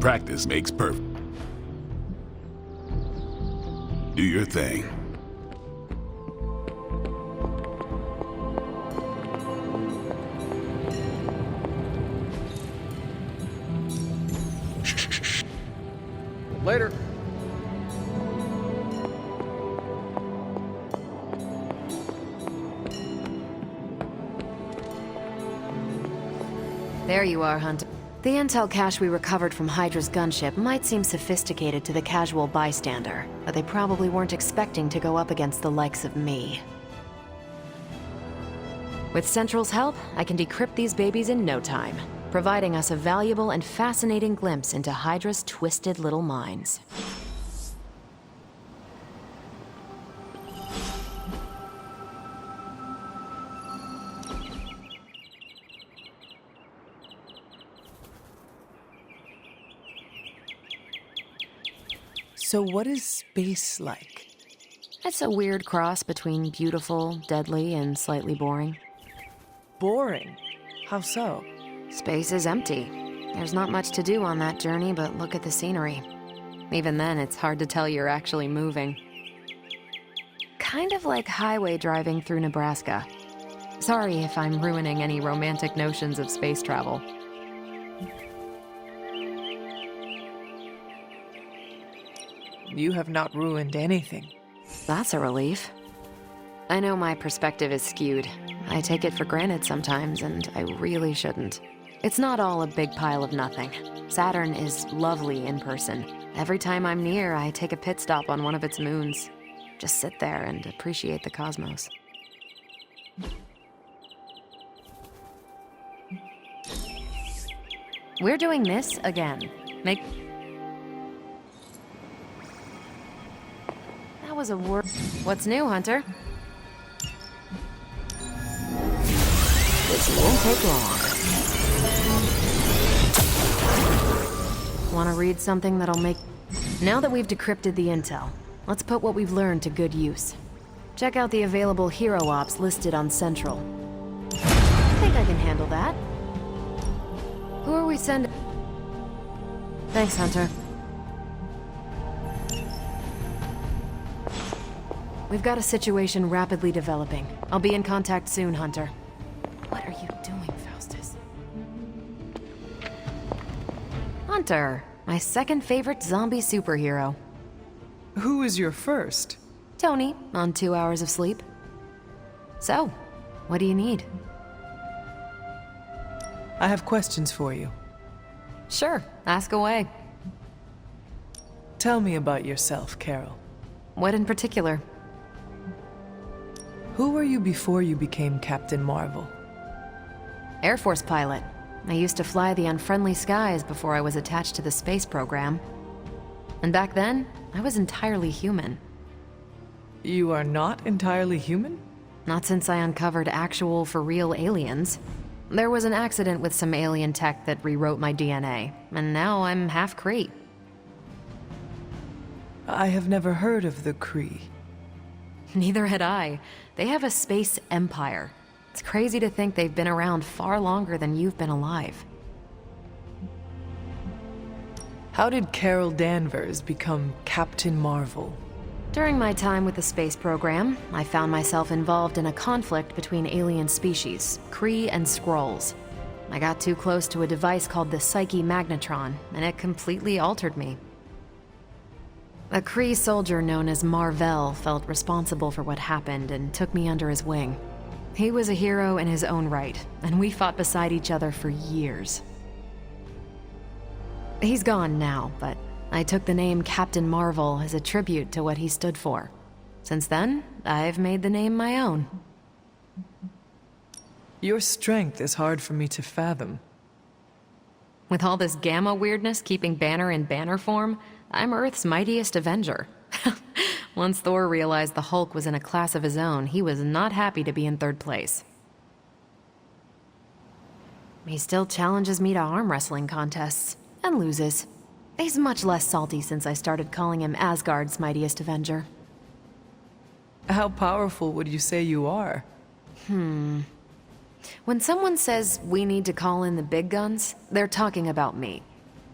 Practice makes perfect. Do your thing. Later. There you are, Hunter. The intel cache we recovered from Hydra's gunship might seem sophisticated to the casual bystander, but they probably weren't expecting to go up against the likes of me. With Central's help, I can decrypt these babies in no time, providing us a valuable and fascinating glimpse into Hydra's twisted little minds. So what is space like? It's a weird cross between beautiful, deadly, and slightly boring. Boring? How so? Space is empty. There's not much to do on that journey, but look at the scenery. Even then, it's hard to tell you're actually moving. Kind of like highway driving through Nebraska. Sorry if I'm ruining any romantic notions of space travel. You have not ruined anything. That's a relief. I know my perspective is skewed. I take it for granted sometimes, and I really shouldn't. It's not all a big pile of nothing. Saturn is lovely in person. Every time I'm near, I take a pit stop on one of its moons. Just sit there and appreciate the cosmos. We're doing this again. That was a word. What's new, Hunter? This won't take long. Want to read something that'll make... Now that we've decrypted the intel, let's put what we've learned to good use. Check out the available hero ops listed on Central. I think I can handle that. Who are we sending? Thanks, Hunter. We've got a situation rapidly developing. I'll be in contact soon, Hunter. What are you doing, Faustus? Hunter, my second favorite zombie superhero. Who is your first? Tony, on 2 hours of sleep. So, what do you need? I have questions for you. Sure, ask away. Tell me about yourself, Carol. What in particular? Who were you before you became Captain Marvel? Air Force pilot. I used to fly the unfriendly skies before I was attached to the space program. And back then, I was entirely human. You are not entirely human? Not since I uncovered actual, for real aliens. There was an accident with some alien tech that rewrote my DNA, and now I'm half Kree. I have never heard of the Kree. Neither had I. They have a space empire. It's crazy to think they've been around far longer than you've been alive. How did Carol Danvers become Captain Marvel? During my time with the space program, I found myself involved in a conflict between alien species, Kree and Skrulls. I got too close to a device called the Psyche Magnetron, and it completely altered me. A Kree soldier known as Marvel felt responsible for what happened and took me under his wing. He was a hero in his own right, and we fought beside each other for years. He's gone now, but I took the name Captain Marvel as a tribute to what he stood for. Since then, I've made the name my own. Your strength is hard for me to fathom. With all this gamma weirdness keeping Banner in banner form, I'm Earth's mightiest Avenger. Once Thor realized the Hulk was in a class of his own, he was not happy to be in third place. He still challenges me to arm wrestling contests, and loses. He's much less salty since I started calling him Asgard's mightiest Avenger. How powerful would you say you are? When someone says we need to call in the big guns, they're talking about me.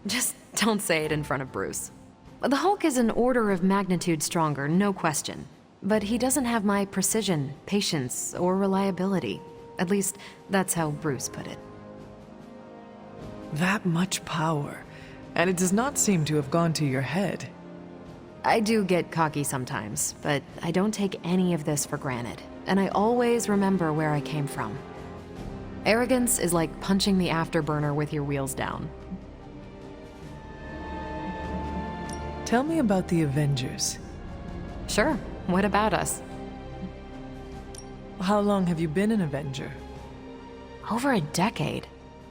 Just Don't say it in front of Bruce. The Hulk is an order of magnitude stronger, no question. But he doesn't have my precision, patience, or reliability. At least, that's how Bruce put it. That much power, and it does not seem to have gone to your head. I do get cocky sometimes, but I don't take any of this for granted, and I always remember where I came from. Arrogance is like punching the afterburner with your wheels down. Tell me about the Avengers. Sure, what about us? How long have you been an Avenger? Over a decade.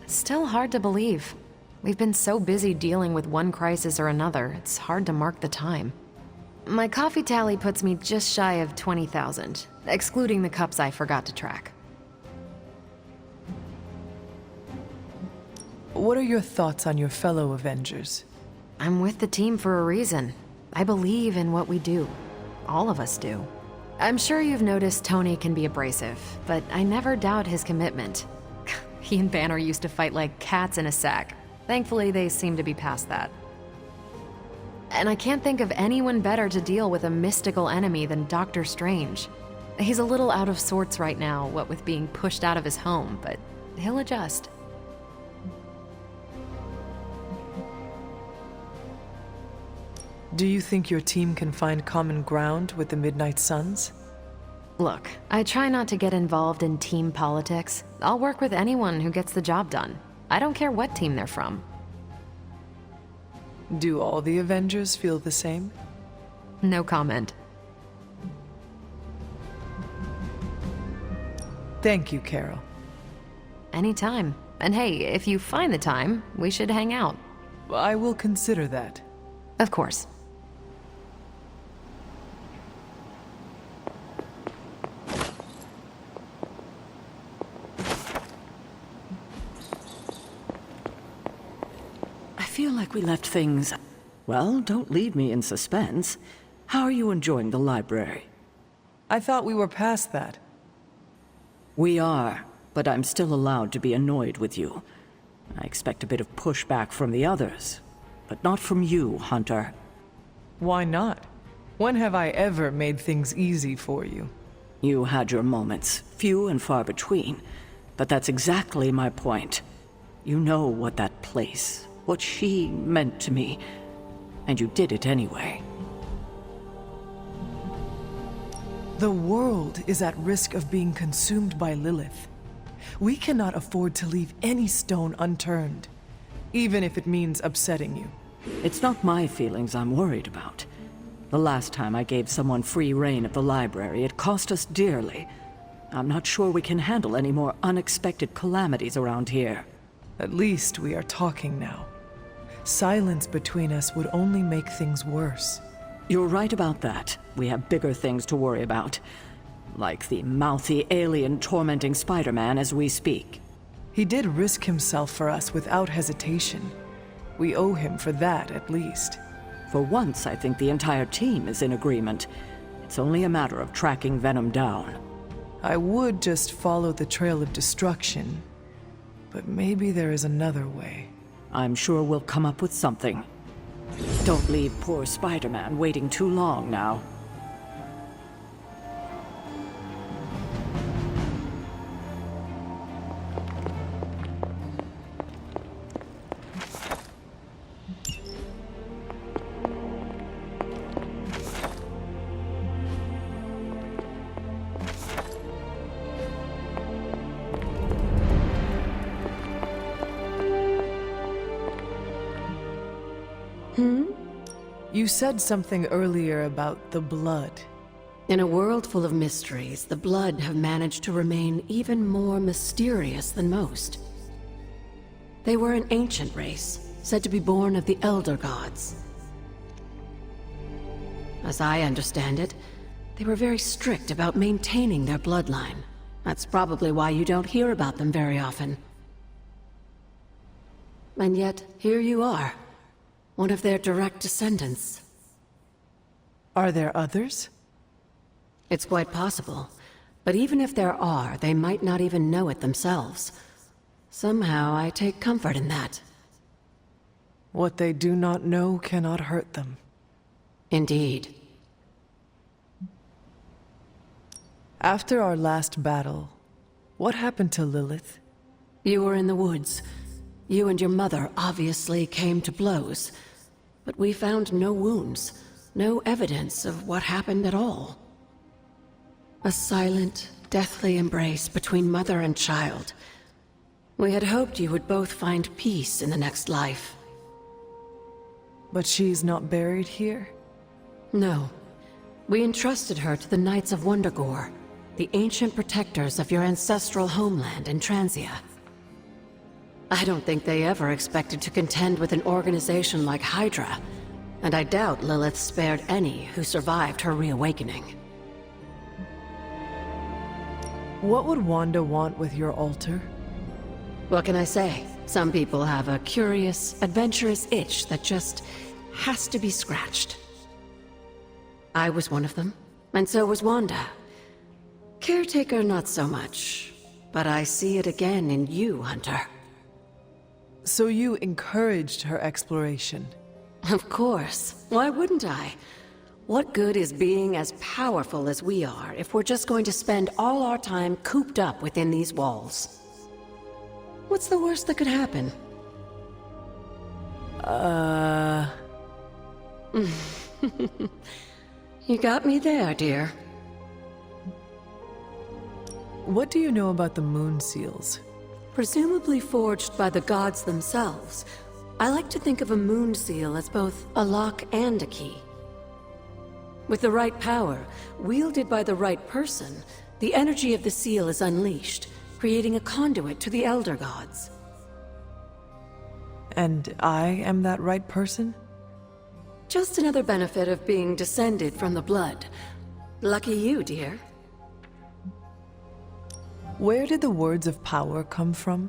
Still hard to believe. We've been so busy dealing with one crisis or another, it's hard to mark the time. My coffee tally puts me just shy of 20,000, excluding the cups I forgot to track. What are your thoughts on your fellow Avengers? I'm with the team for a reason. I believe in what we do. All of us do. I'm sure you've noticed Tony can be abrasive, but I never doubt his commitment. He and Banner used to fight like cats in a sack. Thankfully, they seem to be past that. And I can't think of anyone better to deal with a mystical enemy than Doctor Strange. He's a little out of sorts right now, what with being pushed out of his home, but he'll adjust. Do you think your team can find common ground with the Midnight Suns? Look, I try not to get involved in team politics. I'll work with anyone who gets the job done. I don't care what team they're from. Do all the Avengers feel the same? No comment. Thank you, Carol. Anytime. And hey, if you find the time, we should hang out. I will consider that. Of course. I feel like we left things... Well, don't leave me in suspense. How are you enjoying the library? I thought we were past that. We are, but I'm still allowed to be annoyed with you. I expect a bit of pushback from the others, but not from you, Hunter. Why not? When have I ever made things easy for you? You had your moments, few and far between, but that's exactly my point. You know what that place, what she meant to me, and you did it anyway. The world is at risk of being consumed by Lilith. We cannot afford to leave any stone unturned, even if it means upsetting you. It's not my feelings I'm worried about. The last time I gave someone free rein of the library, it cost us dearly. I'm not sure we can handle any more unexpected calamities around here. At least we are talking now. Silence between us would only make things worse. You're right about that. We have bigger things to worry about. Like the mouthy alien tormenting Spider-Man as we speak. He did risk himself for us without hesitation. We owe him for that, at least. For once, I think the entire team is in agreement. It's only a matter of tracking Venom down. I would just follow the trail of destruction, but maybe there is another way. I'm sure we'll come up with something. Don't leave poor Spider-Man waiting too long now. You said something earlier about the blood. In a world full of mysteries, the blood have managed to remain even more mysterious than most. They were an ancient race, said to be born of the Elder Gods. As I understand it, they were very strict about maintaining their bloodline. That's probably why you don't hear about them very often. And yet, here you are. One of their direct descendants. Are there others? It's quite possible. But even if there are, they might not even know it themselves. Somehow, I take comfort in that. What they do not know cannot hurt them. Indeed. After our last battle, what happened to Lilith? You were in the woods. You and your mother obviously came to blows. But we found no wounds, no evidence of what happened at all. A silent, deathly embrace between mother and child. We had hoped you would both find peace in the next life. But she's not buried here? No. We entrusted her to the Knights of Wundagore, the ancient protectors of your ancestral homeland in Transia. I don't think they ever expected to contend with an organization like Hydra, and I doubt Lilith spared any who survived her reawakening. What would Wanda want with your altar? What can I say? Some people have a curious, adventurous itch that just has to be scratched. I was one of them, and so was Wanda. Caretaker, not so much, but I see it again in you, Hunter. So you encouraged her exploration? Of course. Why wouldn't I? What good is being as powerful as we are if we're just going to spend all our time cooped up within these walls? What's the worst that could happen? You got me there, dear. What do you know about the moon seals? Presumably forged by the gods themselves, I like to think of a moon seal as both a lock and a key. With the right power, wielded by the right person, the energy of the seal is unleashed, creating a conduit to the Elder Gods. And I am that right person? Just another benefit of being descended from the blood. Lucky you, dear. Where did the words of power come from?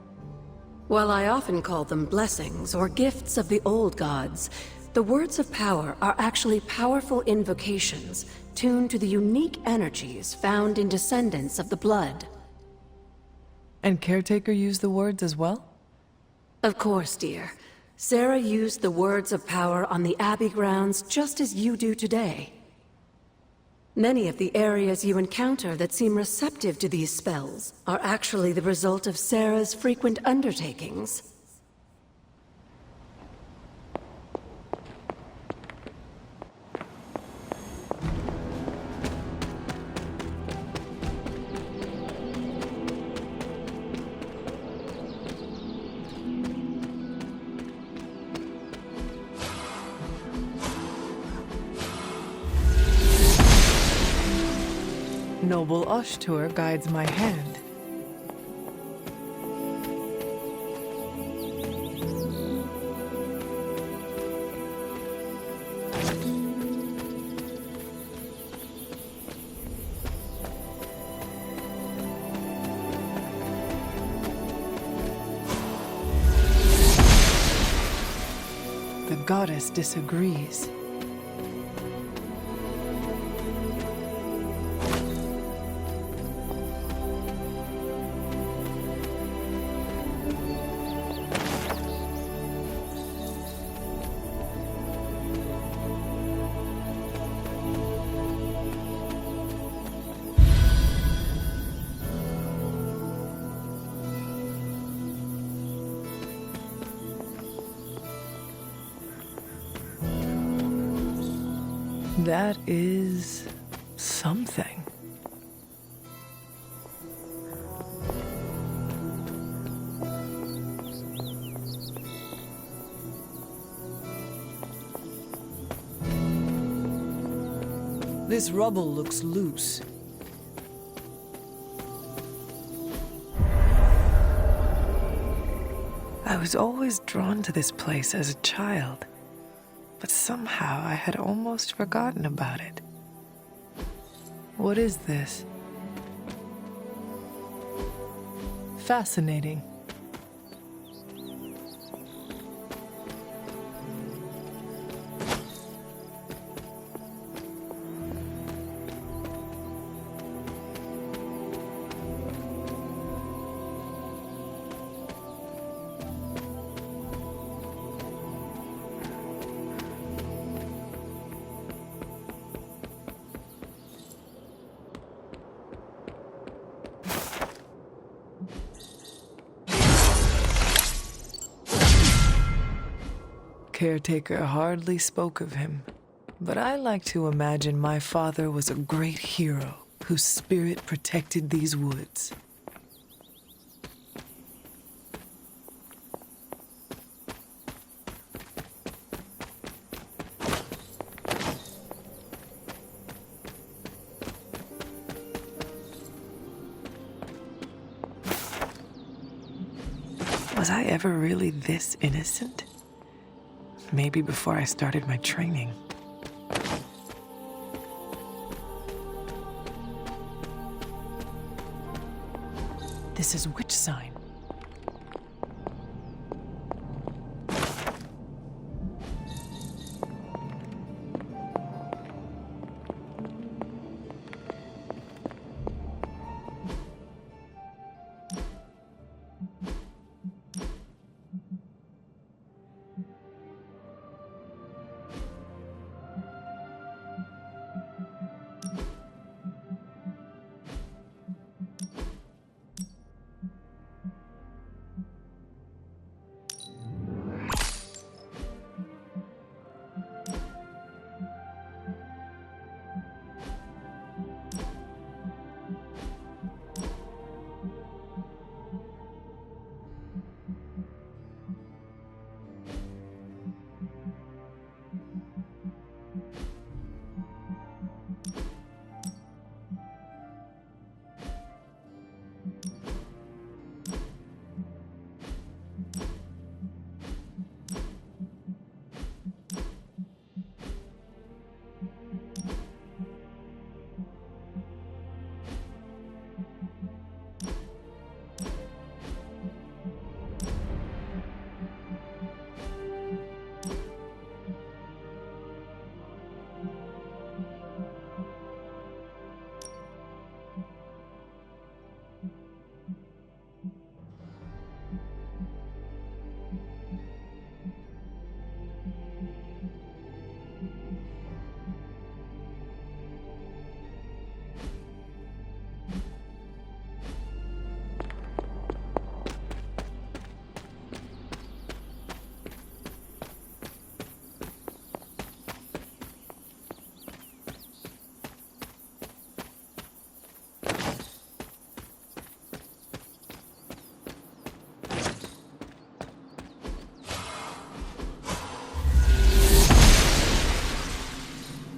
While I often call them blessings or gifts of the old gods, the words of power are actually powerful invocations tuned to the unique energies found in descendants of the blood. And Caretaker used the words as well? Of course, dear. Sarah used the words of power on the Abbey grounds just as you do today. Many of the areas you encounter that seem receptive to these spells are actually the result of Sarah's frequent undertakings. Noble Ashtur guides my hand. The goddess disagrees. That is something. This rubble looks loose. I was always drawn to this place as a child. But somehow I had almost forgotten about it. What is this? Fascinating. caretaker hardly spoke of him, but I like to imagine my father was a great hero whose spirit protected these woods. Was I ever really this innocent? Maybe before I started my training. This is which sign?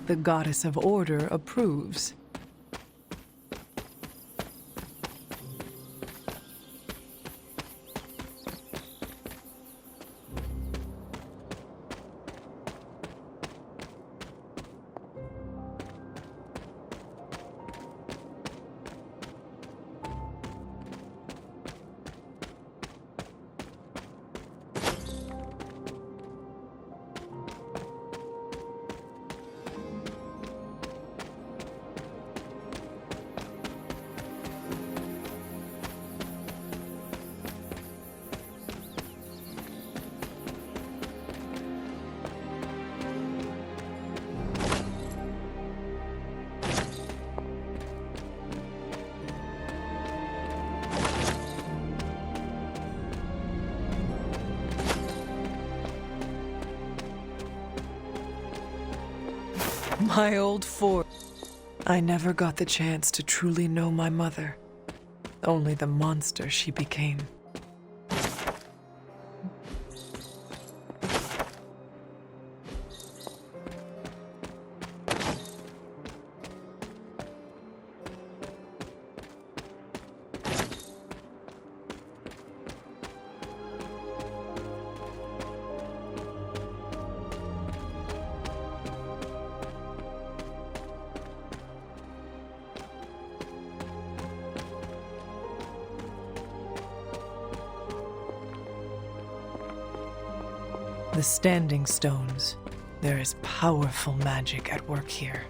The goddess of order approves. My old fort. I never got the chance to truly know my mother. Only the monster she became. The Standing Stones. There is powerful magic at work here.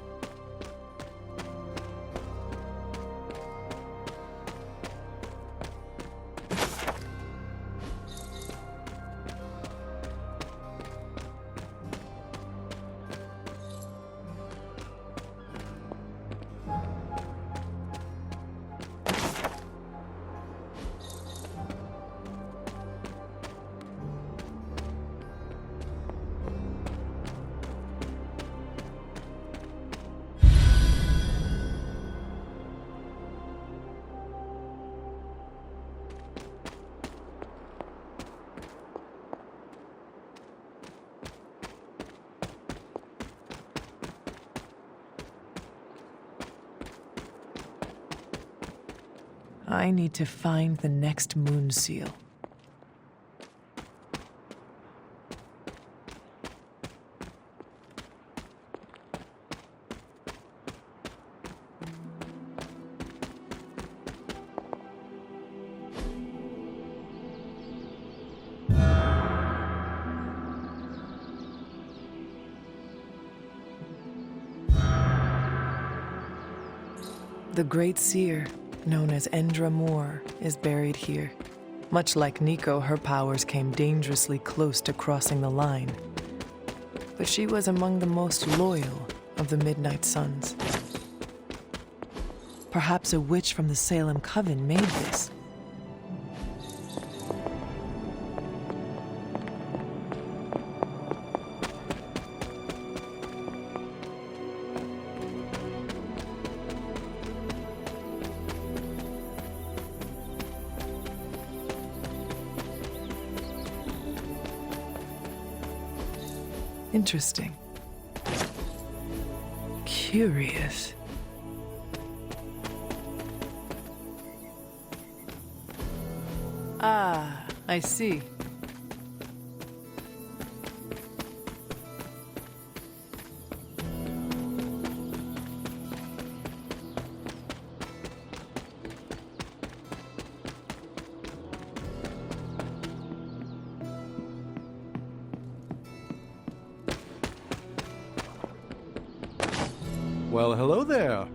I need to find the next moon seal. The Great Seer, known as Endra Moore, is buried here. Much like Nico, her powers came dangerously close to crossing the line. But she was among the most loyal of the Midnight Suns. Perhaps a witch from the Salem Coven made this. Interesting. Curious. Ah, I see. Well, hello there.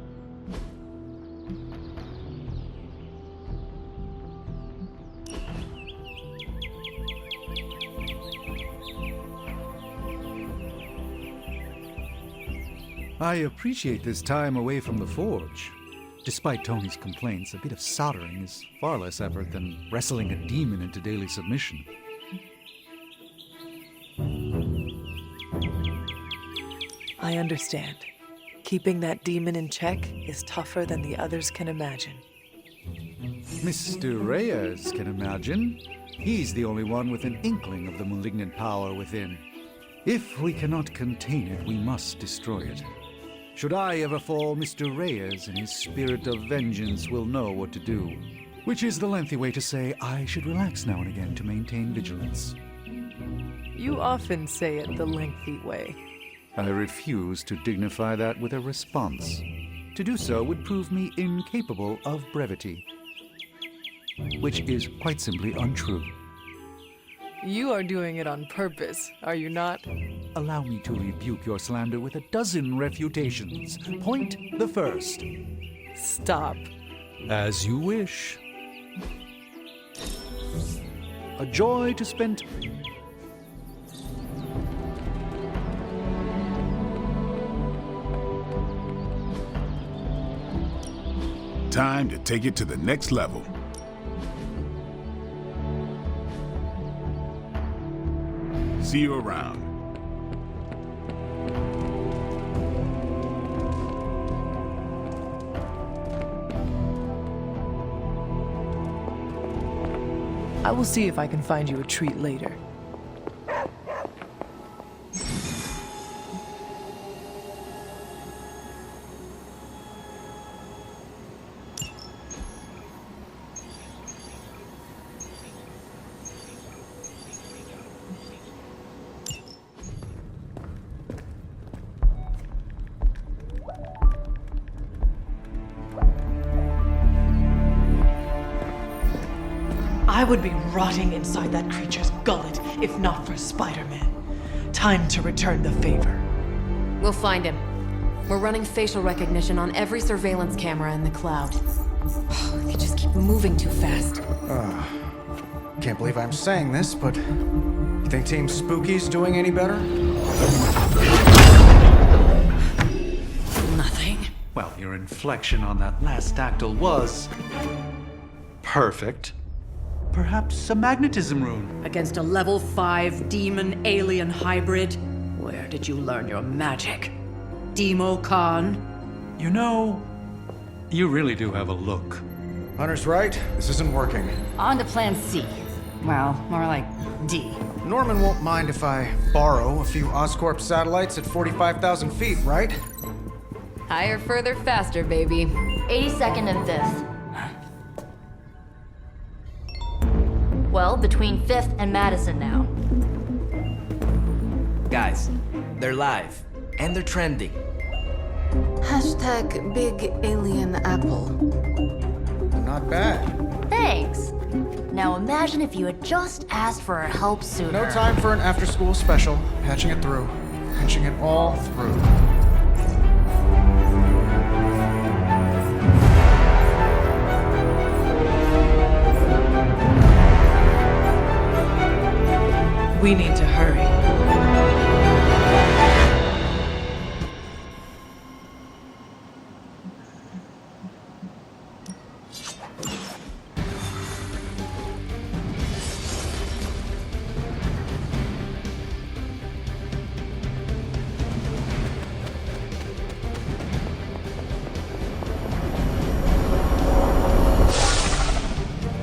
I appreciate this time away from the forge. Despite Tony's complaints, a bit of soldering is far less effort than wrestling a demon into daily submission. I understand. Keeping that demon in check is tougher than the others can imagine. Mr. Reyes can imagine. He's the only one with an inkling of the malignant power within. If we cannot contain it, we must destroy it. Should I ever fall, Mr. Reyes and his spirit of vengeance will know what to do. Which is the lengthy way to say I should relax now and again to maintain vigilance. You often say it the lengthy way. I refuse to dignify that with a response. To do so would prove me incapable of brevity. Which is quite simply untrue. You are doing it on purpose, are you not? Allow me to rebuke your slander with a dozen refutations. Point the first. Stop. As you wish. A joy to spend... Time to take it to the next level. See you around. I will see if I can find you a treat later. I would be rotting inside that creature's gullet if not for Spider-Man. Time to return the favor. We'll find him. We're running facial recognition on every surveillance camera in the cloud. They just keep moving too fast. Can't believe I'm saying this, but you think Team Spooky's doing any better? Nothing. Well, your inflection on that last dactyl was... perfect. Perhaps a magnetism rune. Against a level 5 demon alien hybrid? Where did you learn your magic? Demo Khan? You know, you really do have a look. Hunter's right, this isn't working. On to plan C. Well, more like D. Norman won't mind if I borrow a few Oscorp satellites at 45,000 feet, right? Higher, further, faster, baby. 82nd and 5th. Well, between 5th and Madison now. Guys, they're live, and they're trending. Hashtag Big Alien Apple. Not bad. Thanks. Now imagine if you had just asked for our help sooner. No time for an after-school special. Patching it through. Patching it all through. We need to hurry.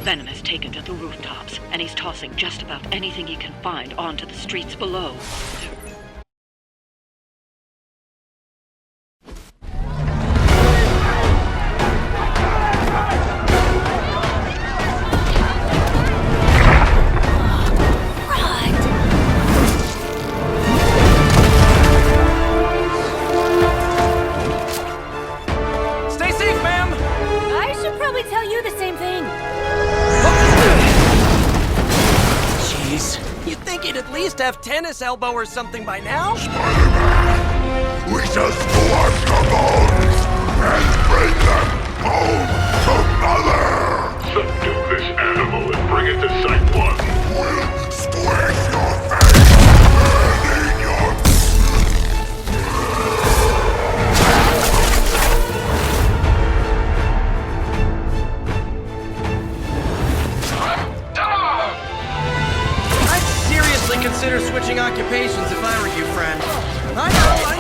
Venom has taken to the rooftops, and he's tossing just about anything he can find onto the streets below. Stay safe, ma'am! I should probably tell you the same thing. Jeez, you'd think he'd at least have tennis elbow or something by now? We just collect the bones and bring them home to Mother! Subdue this animal and bring it to Site 1. We'll squish your face and eat your... I'd seriously consider switching occupations if I were you, friend. I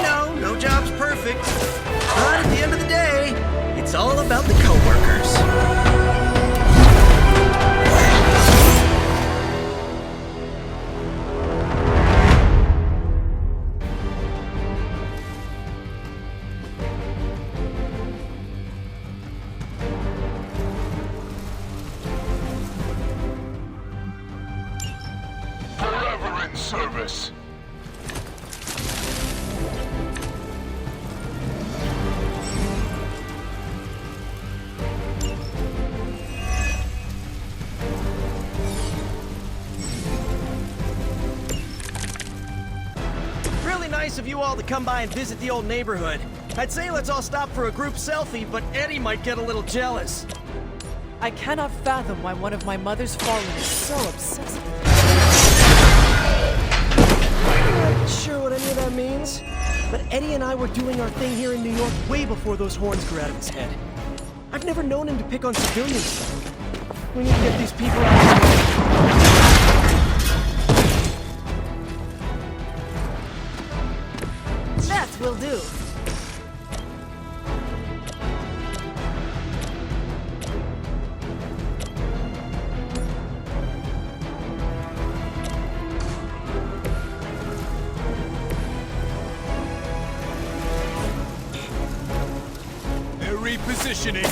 know, no job's perfect. But at the end of the day, it's all about the coworkers. Forever in service. Really nice of you all to come by and visit the old neighborhood. I'd say let's all stop for a group selfie, but Eddie might get a little jealous. I cannot fathom why one of my mother's fallen is so obsessive. I'm not sure what any of that means, but Eddie and I were doing our thing here in New York way before those horns grew out of his head. I've never known him to pick on civilians. We need to get these people out of here. That will do. They're repositioning.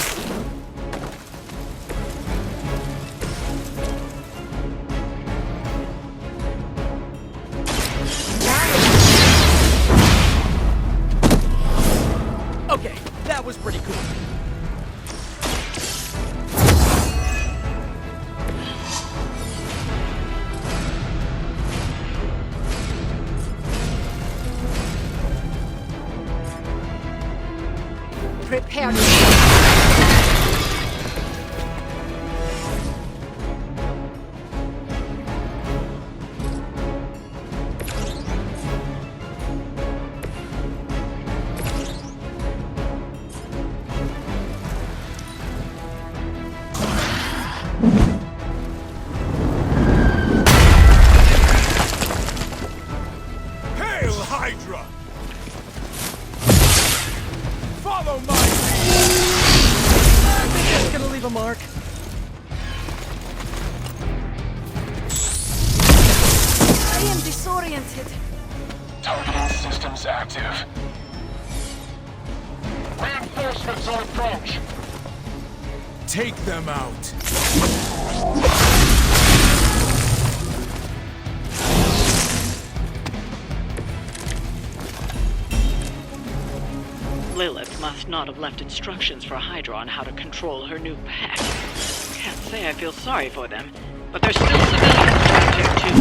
Okay, that was pretty cool. Prepare. Hail Hydra! Follow my lead! I think that's gonna leave a mark. I am disoriented. Targeting systems active. Reinforcements on approach. Take them out. Lilith must not have left instructions for Hydra on how to control her new pet. Can't say I feel sorry for them, but they're still civilians trapped here too.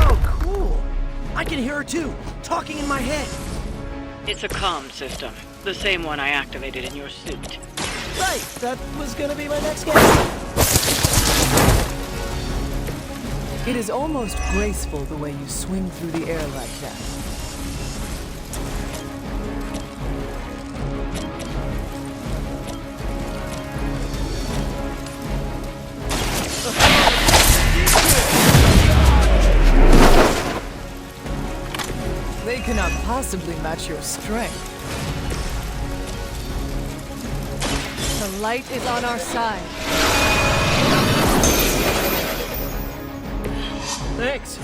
Oh, cool. I can hear her too, talking in my head. It's a comm system, the same one I activated in your suit. Right, that was gonna be my next guess. It is almost graceful the way you swing through the air like that. They cannot possibly match your strength. The light is on our side. Thanks.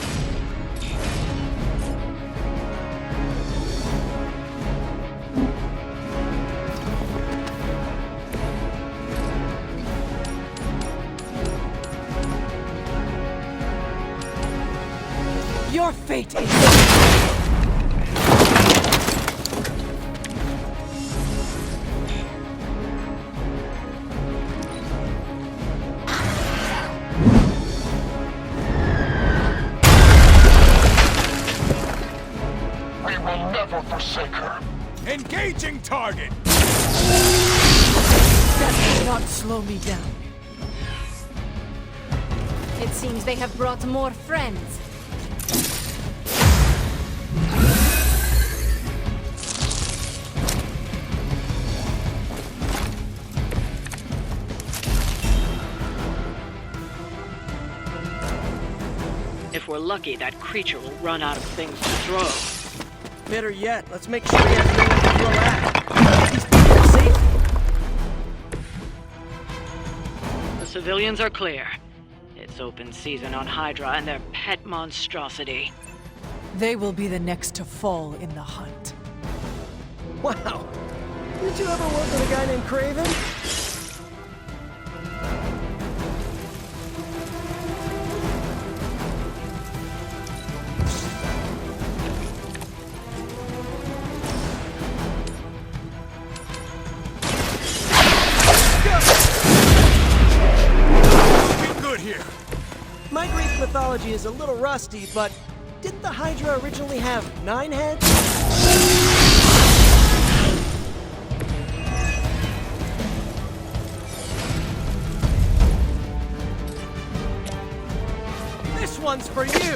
Your fate is... We will never forsake her. Engaging target! That will not slow me down. It seems they have brought more friends. If we're lucky, that creature will run out of things to throw. Better yet, let's make sure he has nowhere to throw at. These people are safe. The civilians are clear. It's open season on Hydra and their pet monstrosity. They will be the next to fall in the hunt. Wow. Did you ever work with a guy named Craven? My Greek mythology is a little rusty, but didn't the Hydra originally have 9 heads? This one's for you!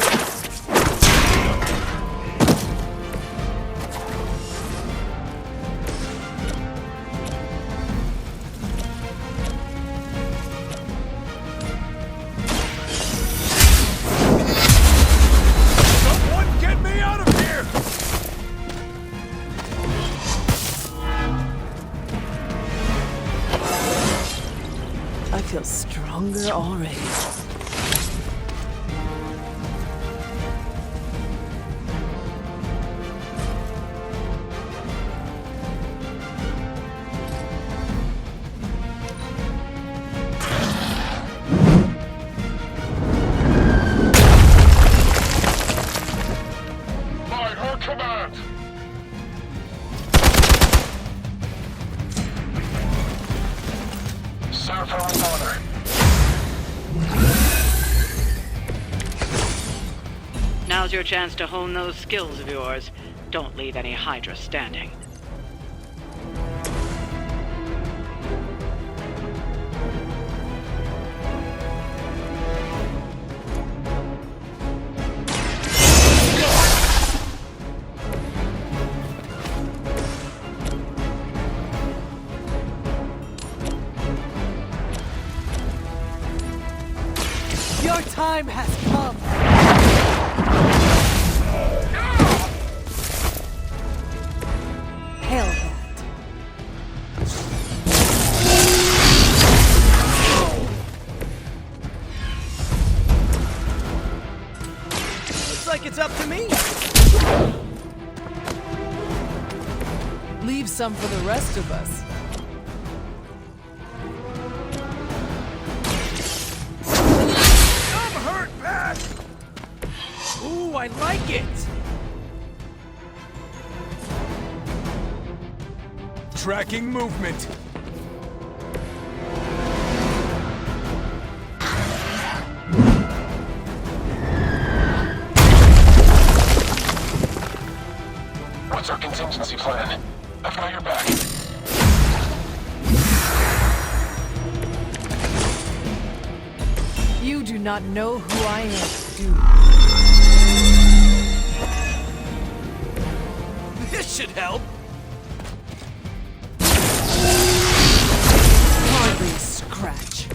I feel stronger already. By her command! Serve her with honor. Now's your chance to hone those skills of yours. Don't leave any Hydra standing. Your time has come! Hail that. Looks like it's up to me! Leave some for the rest of us. I'm hurt bad! Ooh, I like it! Tracking movement. What's our contingency plan? I've got your back. You do not know who I am, do you? This should help. Hardly a scratch.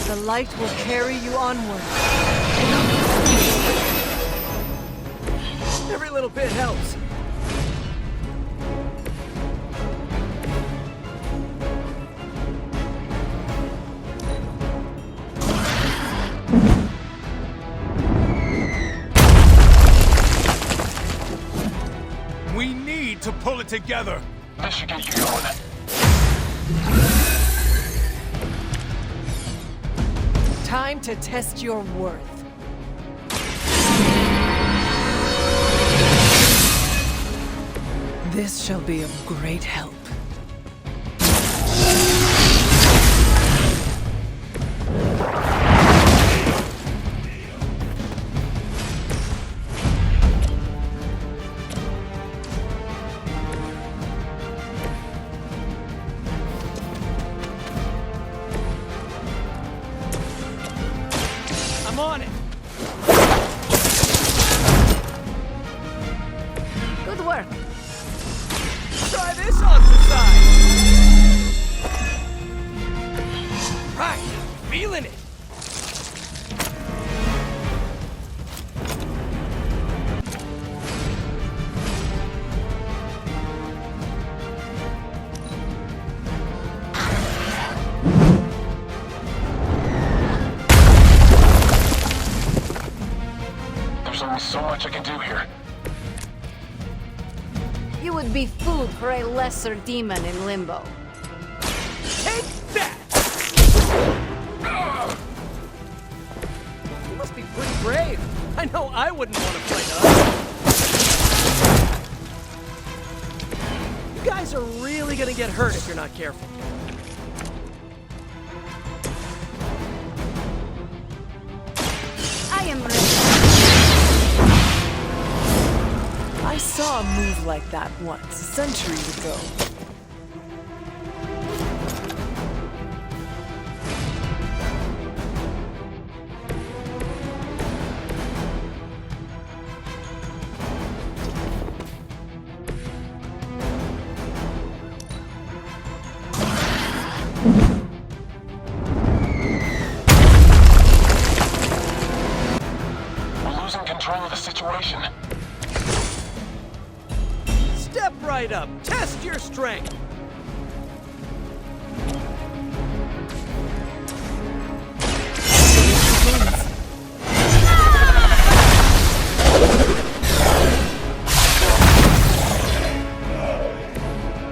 The light will carry you onward. Every little bit helps. We need to pull it together. This should get you going. Time to test your worth. This shall be of great help. I'm on it. Good work. Try this on the side. Right, feeling it. There's only so much I can do here. You would be food for a lesser demon in limbo. Take that! You must be pretty brave. I know I wouldn't want to fight us. You guys are really gonna get hurt if you're not careful. I am ready. I saw a move like that once, centuries ago. We're losing control of the situation. Step right up. Test your strength.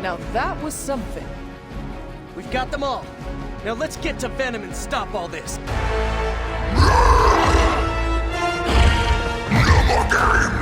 Now that was something. We've got them all. Now let's get to Venom and stop all this. Never game